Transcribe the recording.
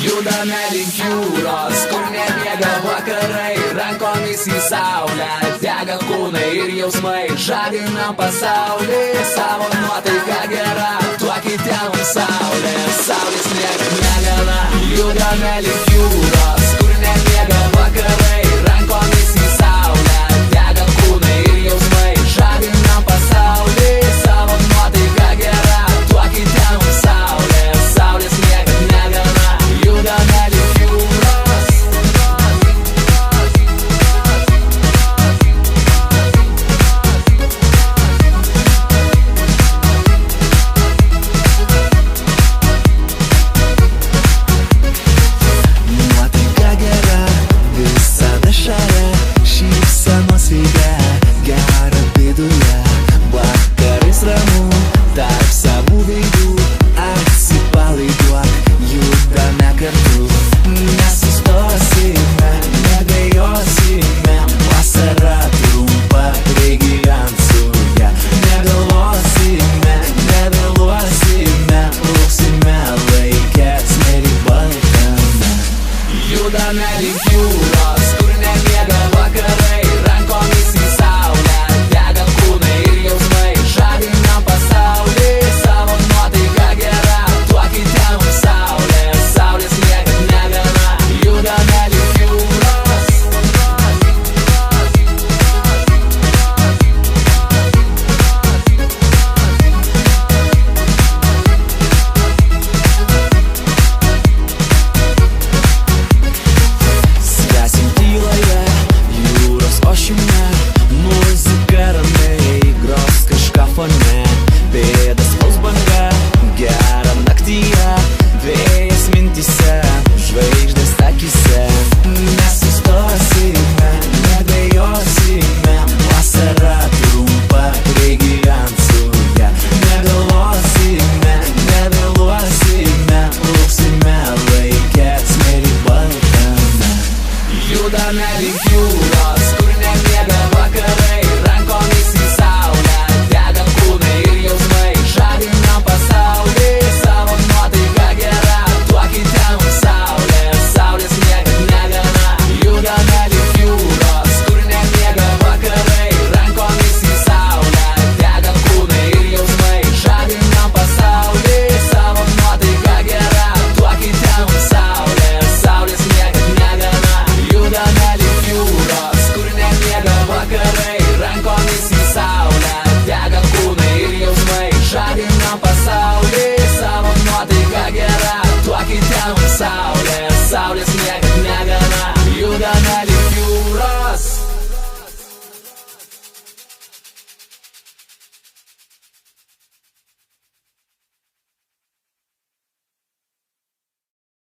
Judame link jūros, kur nemiega vakarai, rankomis į saulę dega kūnai ir jausmai, žadinam pasaulį, savo nuotaika gera, tuo kitiem saulė, saulės niekad negana. Judame link jūros, kur nemiega vakarai, rankomis į saulę dega kūnai ir jausmai, žadinam pasaulį, savo nuotaika gera, tuo kitiem saulė, saulės niekad negana. Judame link jūros. Nuotaika gera, visada šalia, šypsenos veide, gera viduje, vakarais ramu, tarp savų veidų, atsipalaiduok, judame kartu, nesustosime, nedvejosime, vasara trumpa, reikia gyvent su ja, negalvosime, nevėluosime, lauksime laike, smėly baltame. Judame link